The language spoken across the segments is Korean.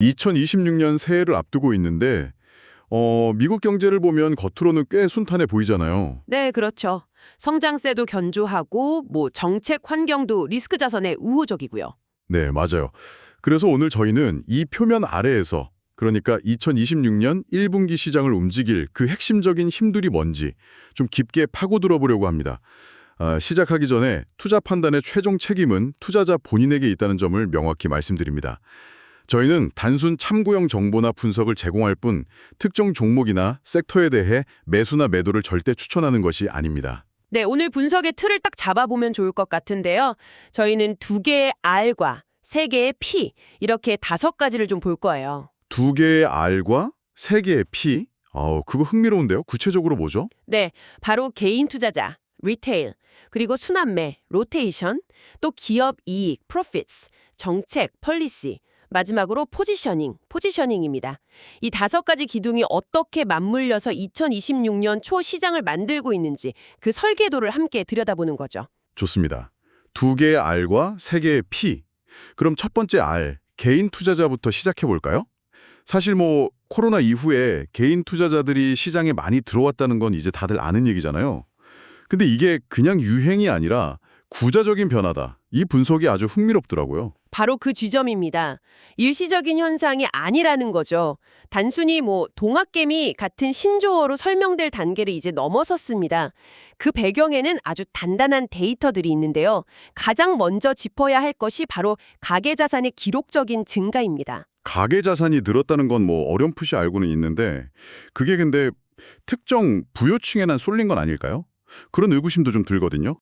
2026년 새해를 앞두고 있는데 미국 경제를 보면 겉으로는 꽤 순탄해 보이잖아요. 네, 그렇죠. 성장세도 견조하고 정책 환경도 리스크 자산에 우호적이고요. 네, 맞아요. 그래서 오늘 저희는 이 표면 아래에서 그러니까 2026년 1분기 시장을 움직일 그 핵심적인 힘들이 뭔지 좀 깊게 파고들어 보려고 합니다. 시작하기 전에 투자 판단의 최종 책임은 투자자 본인에게 있다는 점을 명확히 말씀드립니다. 저희는 단순 참고용 정보나 분석을 제공할 뿐 특정 종목이나 섹터에 대해 매수나 매도를 절대 추천하는 것이 아닙니다. 네, 오늘 분석의 틀을 딱 잡아보면 좋을 것 같은데요. 저희는 2개의 R과 3개의 P, 이렇게 5가지를 좀 볼 거예요. 2개의 R과 3개의 P? 그거 흥미로운데요. 구체적으로 뭐죠? 네, 바로 개인 투자자, 리테일, 그리고 순환매, 로테이션, 또 기업 이익, profits, 정책, 폴리시, 마지막으로 포지셔닝입니다. 이 5가지 기둥이 어떻게 맞물려서 2026년 초 시장을 만들고 있는지 그 설계도를 함께 들여다보는 거죠. 좋습니다. 2개의 R과 3개의 P. 그럼 첫 번째 R, 개인 투자자부터 시작해 볼까요? 사실 코로나 이후에 개인 투자자들이 시장에 많이 들어왔다는 건 이제 다들 아는 얘기잖아요. 근데 이게 그냥 유행이 아니라 구조적인 변화다. 이 분석이 아주 흥미롭더라고요. 바로 그 지점입니다. 일시적인 현상이 아니라는 거죠. 단순히 동학개미 같은 신조어로 설명될 단계를 이제 넘어섰습니다. 그 배경에는 아주 단단한 데이터들이 있는데요. 가장 먼저 짚어야 할 것이 바로 가계자산의 기록적인 증가입니다. 가계자산이 늘었다는 건 어렴풋이 알고는 있는데 그게 근데 특정 부유층에만 쏠린 건 아닐까요? 그런 의구심도 좀 들거든요.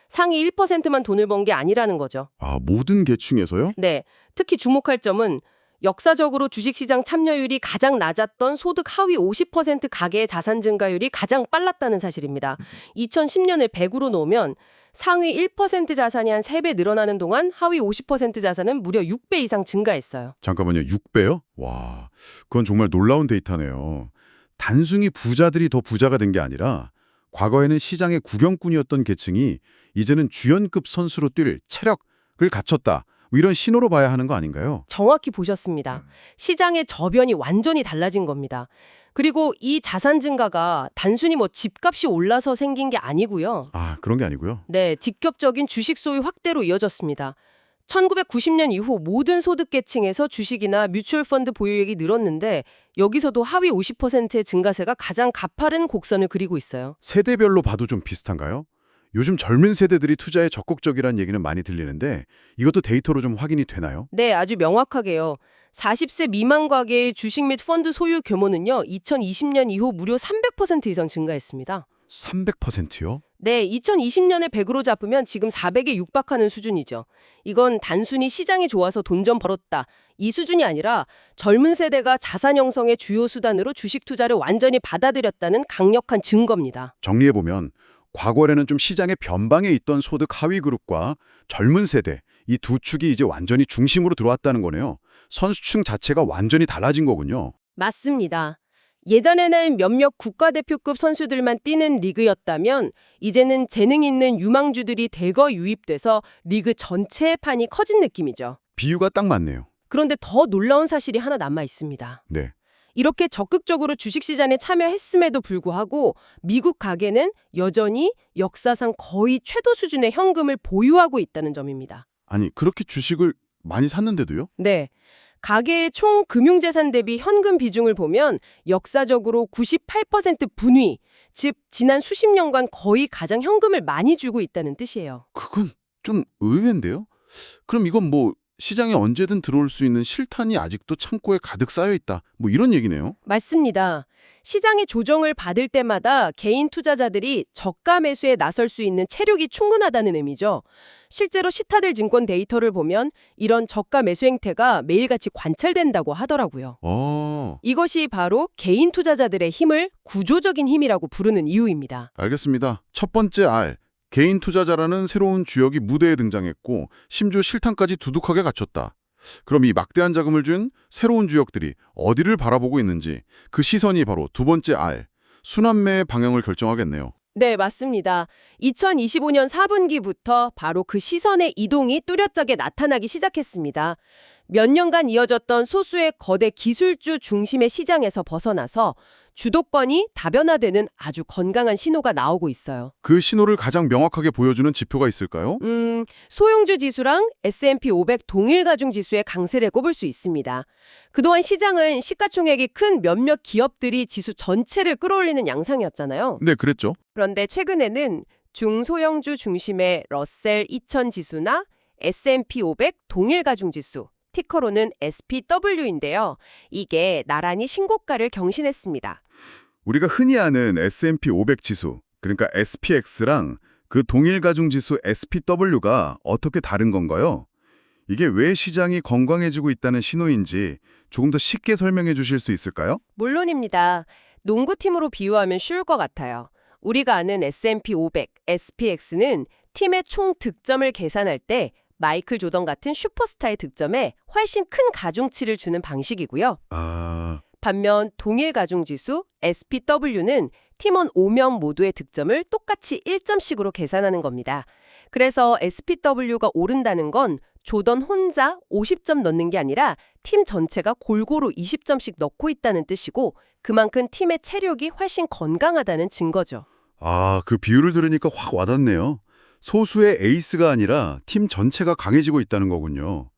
상위 1%만 돈을 번 게 아니라는 거죠. 모든 계층에서요? 네, 특히 주목할 점은 역사적으로 주식시장 참여율이 가장 낮았던 소득 하위 50% 가계의 자산 증가율이 가장 빨랐다는 사실입니다. 2010년을 100으로 놓으면 상위 1% 자산이 한 3배 늘어나는 동안 하위 50% 자산은 무려 6배 이상 증가했어요. 잠깐만요. 6배요? 와, 그건 정말 놀라운 데이터네요. 단순히 부자들이 더 부자가 된 게 아니라 과거에는 시장의 구경꾼이었던 계층이 이제는 주연급 선수로 뛸 체력을 갖췄다. 이런 신호로 봐야 하는 거 아닌가요? 정확히 보셨습니다. 시장의 저변이 완전히 달라진 겁니다. 그리고 이 자산 증가가 단순히 집값이 올라서 생긴 게 아니고요. 그런 게 아니고요. 네, 직접적인 주식 소유 확대로 이어졌습니다. 1990년 이후 모든 소득계층에서 주식이나 뮤추얼 펀드 보유액이 늘었는데 여기서도 하위 50%의 증가세가 가장 가파른 곡선을 그리고 있어요. 세대별로 봐도 좀 비슷한가요? 요즘 젊은 세대들이 투자에 적극적이라는 얘기는 많이 들리는데 이것도 데이터로 좀 확인이 되나요? 네, 아주 명확하게요. 40세 미만 가계의 주식 및 펀드 소유 규모는요. 2020년 이후 무려 300% 이상 증가했습니다. 300%요? 네, 2020년에 100으로 잡으면 지금 400에 육박하는 수준이죠. 이건 단순히 시장이 좋아서 돈 좀 벌었다. 이 수준이 아니라 젊은 세대가 자산 형성의 주요 수단으로 주식 투자를 완전히 받아들였다는 강력한 증거입니다. 정리해보면 과거에는 좀 시장의 변방에 있던 소득 하위 그룹과 젊은 세대, 이 두 축이 이제 완전히 중심으로 들어왔다는 거네요. 선수층 자체가 완전히 달라진 거군요. 맞습니다. 예전에는 몇몇 국가대표급 선수들만 뛰는 리그였다면 이제는 재능 있는 유망주들이 대거 유입돼서 리그 전체의 판이 커진 느낌이죠. 비유가 딱 맞네요. 그런데 더 놀라운 사실이 하나 남아 있습니다. 네. 이렇게 적극적으로 주식시장에 참여했음에도 불구하고 미국 가계는 여전히 역사상 거의 최도 수준의 현금을 보유하고 있다는 점입니다. 아니, 그렇게 주식을 많이 샀는데도요? 네. 가계의 총 금융재산 대비 현금 비중을 보면 역사적으로 98% 분위, 즉 지난 수십 년간 거의 가장 현금을 많이 주고 있다는 뜻이에요. 그건 좀 의외인데요? 그럼 이건 시장에 언제든 들어올 수 있는 실탄이 아직도 창고에 가득 쌓여 있다. 이런 얘기네요. 맞습니다. 시장의 조정을 받을 때마다 개인 투자자들이 저가 매수에 나설 수 있는 체력이 충분하다는 의미죠. 실제로 시타델 증권 데이터를 보면 이런 저가 매수 행태가 매일같이 관찰된다고 하더라고요. 이것이 바로 개인 투자자들의 힘을 구조적인 힘이라고 부르는 이유입니다. 알겠습니다. 첫 번째 R, 개인 투자자라는 새로운 주역이 무대에 등장했고 심지어 실탄까지 두둑하게 갖췄다. 그럼 이 막대한 자금을 준 새로운 주역들이 어디를 바라보고 있는지 그 시선이 바로 두 번째 R, 순환매의 방향을 결정하겠네요. 네, 맞습니다. 2025년 4분기부터 바로 그 시선의 이동이 뚜렷하게 나타나기 시작했습니다. 몇 년간 이어졌던 소수의 거대 기술주 중심의 시장에서 벗어나서 주도권이 다변화되는 아주 건강한 신호가 나오고 있어요. 그 신호를 가장 명확하게 보여주는 지표가 있을까요? 소형주 지수랑 S&P 500 동일 가중 지수의 강세를 꼽을 수 있습니다. 그동안 시장은 시가총액이 큰 몇몇 기업들이 지수 전체를 끌어올리는 양상이었잖아요. 네, 그랬죠. 그런데 최근에는 중소형주 중심의 러셀 2000 지수나 S&P 500 동일 가중 지수, 티커로는 SPW인데요. 이게 나란히 신고가를 경신했습니다. 우리가 흔히 아는 S&P 500 지수, 그러니까 SPX랑 그 동일 가중 지수 SPW가 어떻게 다른 건가요? 이게 왜 시장이 건강해지고 있다는 신호인지 조금 더 쉽게 설명해 주실 수 있을까요? 물론입니다. 농구팀으로 비유하면 쉬울 것 같아요. 우리가 아는 S&P 500, SPX는 팀의 총 득점을 계산할 때 마이클 조던 같은 슈퍼스타의 득점에 훨씬 큰 가중치를 주는 방식이고요. 반면 동일 가중지수 SPW는 팀원 5명 모두의 득점을 똑같이 1점씩으로 계산하는 겁니다. 그래서 SPW가 오른다는 건 조던 혼자 50점 넣는 게 아니라 팀 전체가 골고루 20점씩 넣고 있다는 뜻이고 그만큼 팀의 체력이 훨씬 건강하다는 증거죠. 그 비유를 들으니까 확 와닿네요. 소수의 에이스가 아니라 팀 전체가 강해지고 있다는 거군요.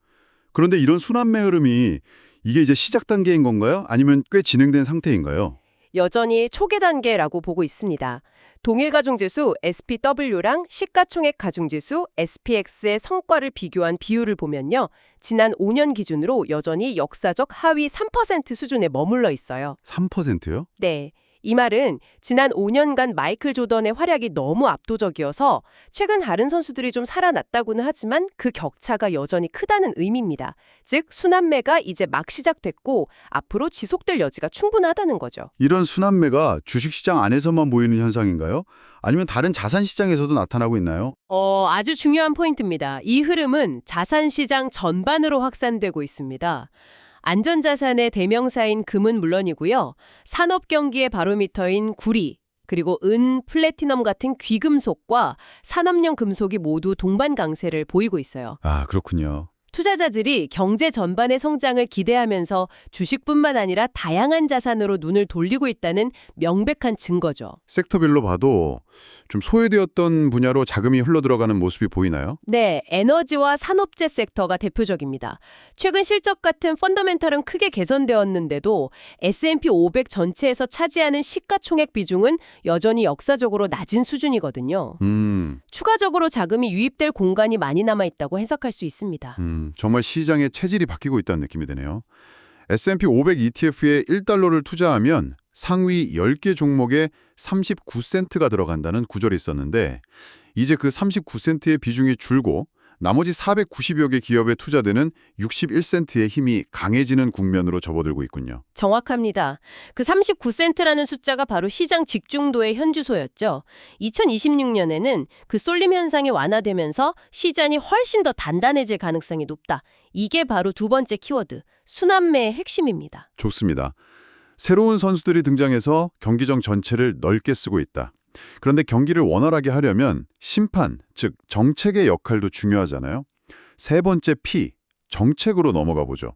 그런데 이런 순환매 흐름이 이게 이제 시작 단계인 건가요? 아니면 꽤 진행된 상태인가요? 여전히 초기 단계라고 보고 있습니다. 동일 가중지수 SPW랑 시가총액 가중지수 SPX의 성과를 비교한 비율을 보면요. 지난 5년 기준으로 여전히 역사적 하위 3% 수준에 머물러 있어요. 3%요? 네. 이 말은 지난 5년간 마이클 조던의 활약이 너무 압도적이어서 최근 다른 선수들이 좀 살아났다고는 하지만 그 격차가 여전히 크다는 의미입니다. 즉 순환매가 이제 막 시작됐고 앞으로 지속될 여지가 충분하다는 거죠. 이런 순환매가 주식시장 안에서만 보이는 현상인가요? 아니면 다른 자산시장에서도 나타나고 있나요? 아주 중요한 포인트입니다. 이 흐름은 자산시장 전반으로 확산되고 있습니다. 안전자산의 대명사인 금은 물론이고요. 산업 경기의 바로미터인 구리, 그리고 은, 플래티넘 같은 귀금속과 산업용 금속이 모두 동반 강세를 보이고 있어요. 그렇군요. 투자자들이 경제 전반의 성장을 기대하면서 주식뿐만 아니라 다양한 자산으로 눈을 돌리고 있다는 명백한 증거죠. 섹터별로 봐도 좀 소외되었던 분야로 자금이 흘러들어가는 모습이 보이나요? 네, 에너지와 산업재 섹터가 대표적입니다. 최근 실적 같은 펀더멘털은 크게 개선되었는데도 S&P 500 전체에서 차지하는 시가총액 비중은 여전히 역사적으로 낮은 수준이거든요. 추가적으로 자금이 유입될 공간이 많이 남아있다고 해석할 수 있습니다. 정말 시장의 체질이 바뀌고 있다는 느낌이 드네요. S&P 500 ETF에 1달러를 투자하면 상위 10개 종목에 39센트가 들어간다는 구절이 있었는데 이제 그 39센트의 비중이 줄고 나머지 490여 개 기업에 투자되는 61센트의 힘이 강해지는 국면으로 접어들고 있군요. 정확합니다. 그 39센트라는 숫자가 바로 시장 집중도의 현주소였죠. 2026년에는 그 쏠림 현상이 완화되면서 시장이 훨씬 더 단단해질 가능성이 높다. 이게 바로 두 번째 키워드, 순환매의 핵심입니다. 좋습니다. 새로운 선수들이 등장해서 경기장 전체를 넓게 쓰고 있다. 그런데 경기를 원활하게 하려면 심판, 즉 정책의 역할도 중요하잖아요. 세 번째 P, 정책으로 넘어가 보죠.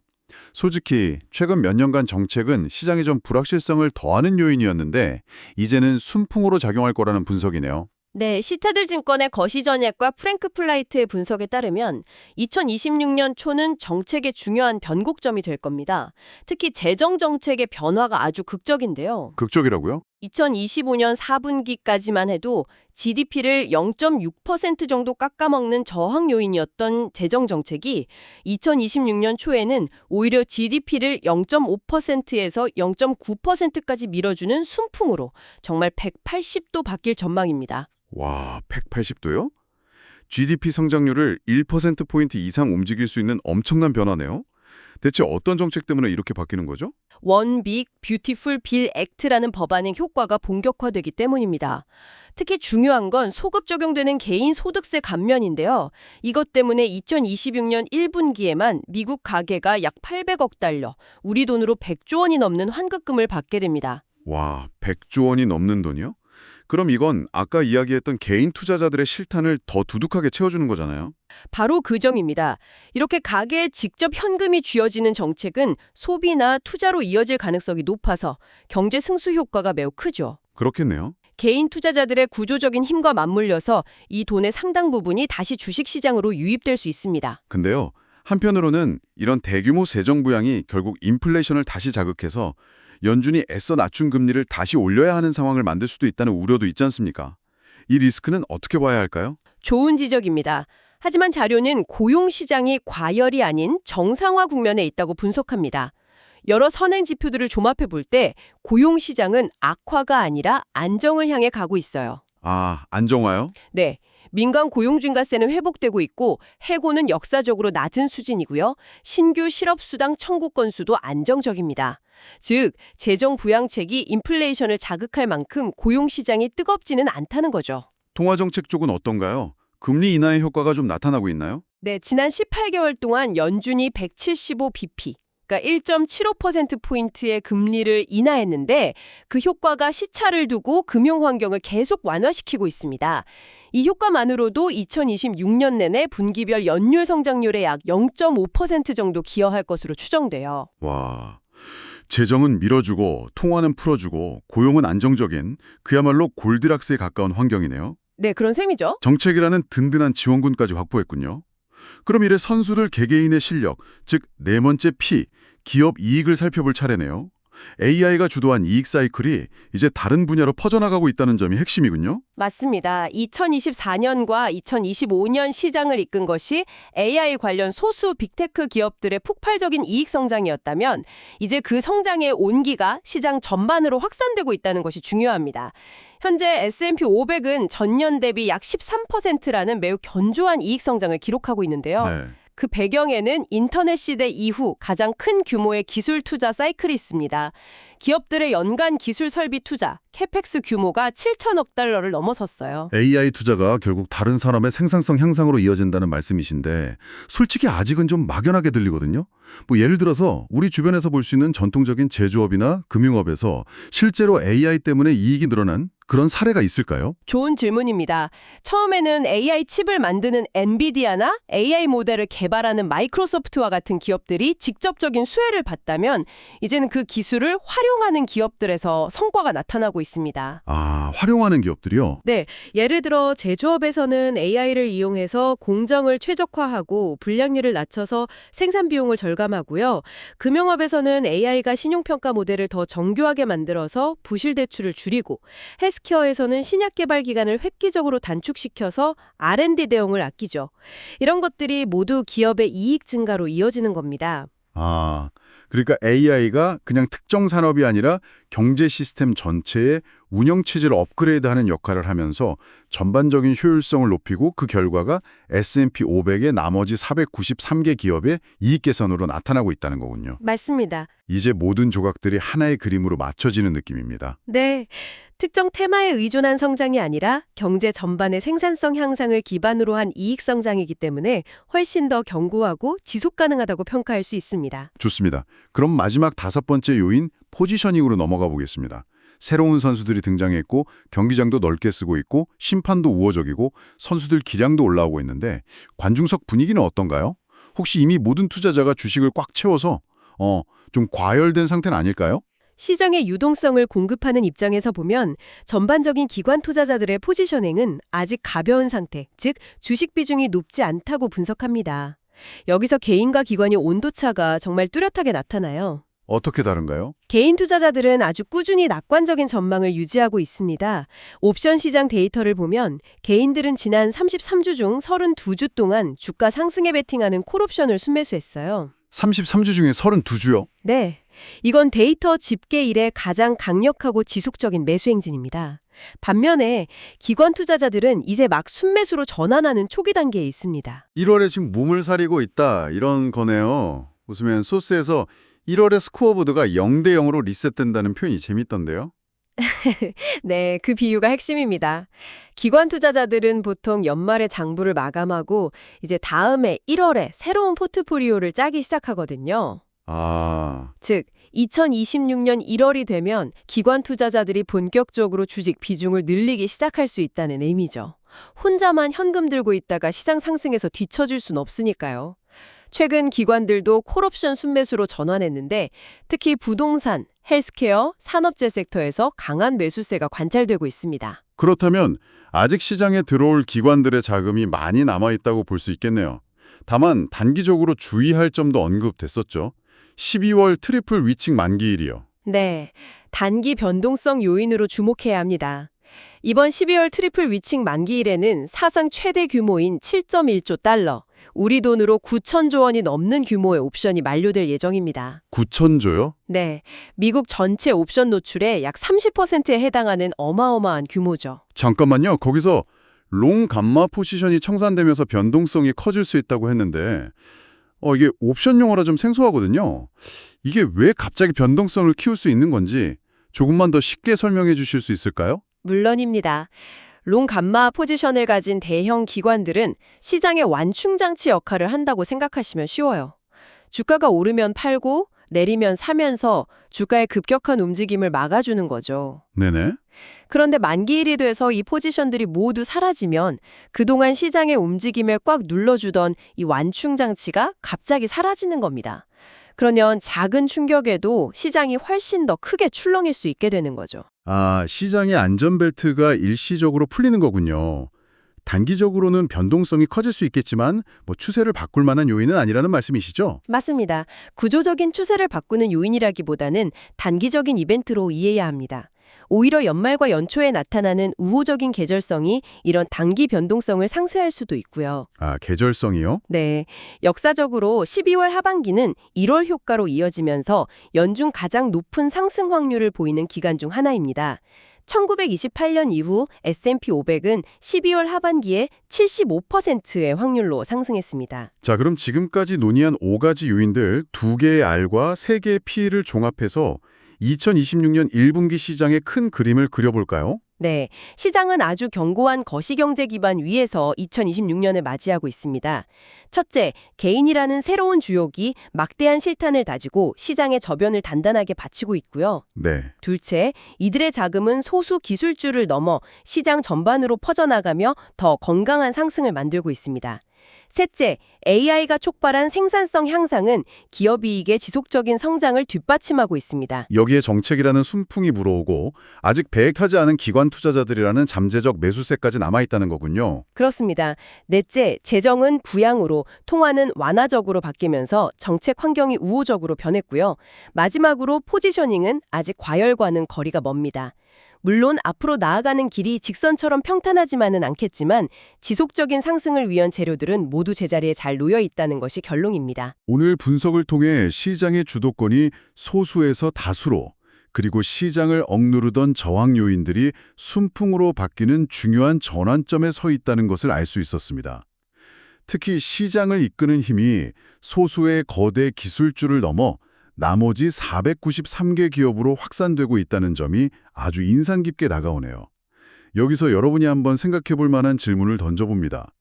솔직히 최근 몇 년간 정책은 시장의 좀 불확실성을 더하는 요인이었는데 이제는 순풍으로 작용할 거라는 분석이네요. 네, 시타들 증권의 거시전략과 프랭크 플라이트의 분석에 따르면 2026년 초는 정책의 중요한 변곡점이 될 겁니다. 특히 재정 정책의 변화가 아주 극적인데요. 극적이라고요? 2025년 4분기까지만 해도 GDP를 0.6% 정도 깎아먹는 저항 요인이었던 재정 정책이 2026년 초에는 오히려 GDP를 0.5%에서 0.9%까지 밀어주는 순풍으로 정말 180도 바뀔 전망입니다. 와, 180도요? GDP 성장률을 1%포인트 이상 움직일 수 있는 엄청난 변화네요. 대체 어떤 정책 때문에 이렇게 바뀌는 거죠? 원 빅 뷰티풀 빌 액트라는 법안의 효과가 본격화되기 때문입니다. 특히 중요한 건 소급 적용되는 개인 소득세 감면인데요. 이것 때문에 2026년 1분기에만 미국 가계가 약 800억 달러, 우리 돈으로 100조 원이 넘는 환급금을 받게 됩니다. 와, 100조 원이 넘는 돈이요? 그럼 이건 아까 이야기했던 개인 투자자들의 실탄을 더 두둑하게 채워주는 거잖아요. 바로 그 점입니다. 이렇게 가게에 직접 현금이 쥐어지는 정책은 소비나 투자로 이어질 가능성이 높아서 경제 승수 효과가 매우 크죠. 그렇겠네요. 개인 투자자들의 구조적인 힘과 맞물려서 이 돈의 상당 부분이 다시 주식시장으로 유입될 수 있습니다. 근데요, 한편으로는 이런 대규모 세정 부양이 결국 인플레이션을 다시 자극해서 연준이 애써 낮춘 금리를 다시 올려야 하는 상황을 만들 수도 있다는 우려도 있지 않습니까? 이 리스크는 어떻게 봐야 할까요? 좋은 지적입니다. 하지만 자료는 고용시장이 과열이 아닌 정상화 국면에 있다고 분석합니다. 여러 선행 지표들을 종합해 볼 때 고용시장은 악화가 아니라 안정을 향해 가고 있어요. 아, 안정화요? 네. 민간 고용중과세는 회복되고 있고 해고는 역사적으로 낮은 수준이고요. 신규 실업수당 청구 건수도 안정적입니다. 즉, 재정 부양책이 인플레이션을 자극할 만큼 고용시장이 뜨겁지는 않다는 거죠. 통화정책 쪽은 어떤가요? 금리 인하의 효과가 좀 나타나고 있나요? 네, 지난 18개월 동안 연준이 175bp, 그러니까 1.75%포인트의 금리를 인하했는데 그 효과가 시차를 두고 금융 환경을 계속 완화시키고 있습니다. 이 효과만으로도 2026년 내내 분기별 연율 성장률의 약 0.5% 정도 기여할 것으로 추정돼요. 와, 재정은 밀어주고 통화는 풀어주고 고용은 안정적인 그야말로 골디락스에 가까운 환경이네요. 네, 그런 셈이죠. 정책이라는 든든한 지원군까지 확보했군요. 그럼 이래 선수들 개개인의 실력, 즉 네 번째 P, 기업 이익을 살펴볼 차례네요. AI가 주도한 이익 사이클이 이제 다른 분야로 퍼져나가고 있다는 점이 핵심이군요. 맞습니다. 2024년과 2025년 시장을 이끈 것이 AI 관련 소수 빅테크 기업들의 폭발적인 이익 성장이었다면 이제 그 성장의 온기가 시장 전반으로 확산되고 있다는 것이 중요합니다. 현재 S&P 500은 전년 대비 약 13%라는 매우 견조한 이익 성장을 기록하고 있는데요. 네. 그 배경에는 인터넷 시대 이후 가장 큰 규모의 기술 투자 사이클이 있습니다. 기업들의 연간 기술 설비 투자, 캐펙스 규모가 7천억 달러를 넘어섰어요. AI 투자가 결국 다른 산업의 생산성 향상으로 이어진다는 말씀이신데 솔직히 아직은 좀 막연하게 들리거든요. 뭐 예를 들어서 우리 주변에서 볼 수 있는 전통적인 제조업이나 금융업에서 실제로 AI 때문에 이익이 늘어난 그런 사례가 있을까요? 좋은 질문입니다. 처음에는 AI 칩을 만드는 엔비디아나 AI 모델을 개발하는 마이크로소프트와 같은 기업들이 직접적인 수혜를 봤다면 이제는 그 기술을 활용하는 기업들에서 성과가 나타나고 있습니다. 아, 활용하는 기업들이요? 네, 예를 들어 제조업에서는 AI를 이용해서 공정을 최적화하고 불량률을 낮춰서 생산 비용을 절감하고요. 금융업에서는 AI가 신용평가 모델을 더 정교하게 만들어서 부실 대출을 줄이고 헬스케어에서는 신약 개발 기간을 획기적으로 단축시켜서 R&D 대용을 아끼죠. 이런 것들이 모두 기업의 이익 증가로 이어지는 겁니다. 아, 그러니까 AI가 그냥 특정 산업이 아니라 경제 시스템 전체의 운영 체제를 업그레이드하는 역할을 하면서 전반적인 효율성을 높이고 그 결과가 S&P 500의 나머지 493개 기업의 이익 개선으로 나타나고 있다는 거군요. 맞습니다. 이제 모든 조각들이 하나의 그림으로 맞춰지는 느낌입니다. 네. 특정 테마에 의존한 성장이 아니라 경제 전반의 생산성 향상을 기반으로 한 이익 성장이기 때문에 훨씬 더 견고하고 지속 가능하다고 평가할 수 있습니다. 좋습니다. 그럼 마지막 5번째 요인 포지셔닝으로 넘어가 보겠습니다. 새로운 선수들이 등장했고 경기장도 넓게 쓰고 있고 심판도 우호적이고 선수들 기량도 올라오고 있는데 관중석 분위기는 어떤가요? 혹시 이미 모든 투자자가 주식을 꽉 채워서 좀 과열된 상태는 아닐까요? 시장의 유동성을 공급하는 입장에서 보면 전반적인 기관 투자자들의 포지셔닝은 아직 가벼운 상태, 즉 주식 비중이 높지 않다고 분석합니다. 여기서 개인과 기관의 온도차가 정말 뚜렷하게 나타나요. 어떻게 다른가요? 개인 투자자들은 아주 꾸준히 낙관적인 전망을 유지하고 있습니다. 옵션 시장 데이터를 보면 개인들은 지난 33주 중 32주 동안 주가 상승에 베팅하는 콜옵션을 순매수했어요. 33주 중에 32주요? 네. 이건 데이터 집계 이래 가장 강력하고 지속적인 매수 행진입니다. 반면에 기관 투자자들은 이제 막 순매수로 전환하는 초기 단계에 있습니다. 1월에 지금 몸을 사리고 있다 이런 거네요. 웃으면 소스에서 1월에 스코어보드가 0대 0으로 리셋된다는 표현이 재밌던데요. 네, 그 비유가 핵심입니다. 기관 투자자들은 보통 연말에 장부를 마감하고 이제 다음해 1월에 새로운 포트포리오를 짜기 시작하거든요. 아, 즉 2026년 1월이 되면 기관 투자자들이 본격적으로 주식 비중을 늘리기 시작할 수 있다는 의미죠. 혼자만 현금 들고 있다가 시장 상승에서 뒤처질 순 없으니까요. 최근 기관들도 콜옵션 순매수로 전환했는데 특히 부동산, 헬스케어, 산업재 섹터에서 강한 매수세가 관찰되고 있습니다. 그렇다면 아직 시장에 들어올 기관들의 자금이 많이 남아있다고 볼 수 있겠네요. 다만 단기적으로 주의할 점도 언급됐었죠. 12월 트리플 위칭 만기일이요. 네, 단기 변동성 요인으로 주목해야 합니다. 이번 12월 트리플 위칭 만기일에는 사상 최대 규모인 7.1조 달러, 우리 돈으로 9천조 원이 넘는 규모의 옵션이 만료될 예정입니다. 9천조요? 네, 미국 전체 옵션 노출의 약 30%에 해당하는 어마어마한 규모죠. 잠깐만요. 거기서 롱 감마 포지션이 청산되면서 변동성이 커질 수 있다고 했는데 이게 옵션 용어라 좀 생소하거든요. 이게 왜 갑자기 변동성을 키울 수 있는 건지 조금만 더 쉽게 설명해 주실 수 있을까요? 물론입니다. 롱 감마 포지션을 가진 대형 기관들은 시장의 완충장치 역할을 한다고 생각하시면 쉬워요. 주가가 오르면 팔고 내리면 사면서 주가의 급격한 움직임을 막아주는 거죠. 네네. 그런데 만기일이 돼서 이 포지션들이 모두 사라지면 그동안 시장의 움직임을 꽉 눌러주던 이 완충장치가 갑자기 사라지는 겁니다. 그러면 작은 충격에도 시장이 훨씬 더 크게 출렁일 수 있게 되는 거죠. 아, 시장의 안전벨트가 일시적으로 풀리는 거군요. 단기적으로는 변동성이 커질 수 있겠지만 추세를 바꿀 만한 요인은 아니라는 말씀이시죠? 맞습니다. 구조적인 추세를 바꾸는 요인이라기보다는 단기적인 이벤트로 이해해야 합니다. 오히려 연말과 연초에 나타나는 우호적인 계절성이 이런 단기 변동성을 상쇄할 수도 있고요. 아, 계절성이요? 네, 역사적으로 12월 하반기는 1월 효과로 이어지면서 연중 가장 높은 상승 확률을 보이는 기간 중 하나입니다. 1928년 이후 S&P 500은 12월 하반기에 75%의 확률로 상승했습니다. 자, 그럼 지금까지 논의한 5가지 요인들 2개의 R과 3개의 P를 종합해서 2026년 1분기 시장의 큰 그림을 그려볼까요? 네, 시장은 아주 견고한 거시경제 기반 위에서 2026년을 맞이하고 있습니다. 첫째, 개인이라는 새로운 주욕이 막대한 실탄을 다지고 시장의 저변을 단단하게 받치고 있고요. 네. 둘째, 이들의 자금은 소수 기술주를 넘어 시장 전반으로 퍼져나가며 더 건강한 상승을 만들고 있습니다. 셋째, AI가 촉발한 생산성 향상은 기업 이익의 지속적인 성장을 뒷받침하고 있습니다. 여기에 정책이라는 순풍이 불어오고 아직 배액하지 않은 기관 투자자들이라는 잠재적 매수세까지 남아있다는 거군요. 그렇습니다. 넷째, 재정은 부양으로, 통화는 완화적으로 바뀌면서 정책 환경이 우호적으로 변했고요. 마지막으로 포지셔닝은 아직 과열과는 거리가 멉니다. 물론 앞으로 나아가는 길이 직선처럼 평탄하지만은 않겠지만 지속적인 상승을 위한 재료들은 모두 제자리에 잘 놓여 있다는 것이 결론입니다. 오늘 분석을 통해 시장의 주도권이 소수에서 다수로 그리고 시장을 억누르던 저항 요인들이 순풍으로 바뀌는 중요한 전환점에 서 있다는 것을 알 수 있었습니다. 특히 시장을 이끄는 힘이 소수의 거대 기술주를 넘어 나머지 493개 기업으로 확산되고 있다는 점이 아주 인상 깊게 다가오네요. 여기서 여러분이 한번 생각해 볼 만한 질문을 던져봅니다.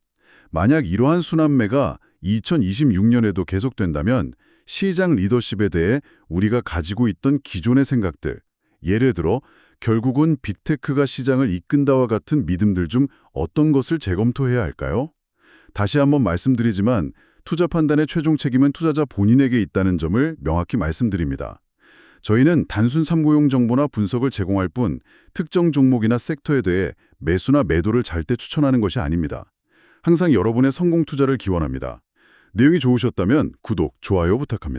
만약 이러한 순환매가 2026년에도 계속된다면 시장 리더십에 대해 우리가 가지고 있던 기존의 생각들, 예를 들어 결국은 빅테크가 시장을 이끈다와 같은 믿음들 중 어떤 것을 재검토해야 할까요? 다시 한번 말씀드리지만 투자 판단의 최종 책임은 투자자 본인에게 있다는 점을 명확히 말씀드립니다. 저희는 단순 참고용 정보나 분석을 제공할 뿐 특정 종목이나 섹터에 대해 매수나 매도를 절대 추천하는 것이 아닙니다. 항상 여러분의 성공 투자를 기원합니다. 내용이 좋으셨다면 구독, 좋아요 부탁합니다.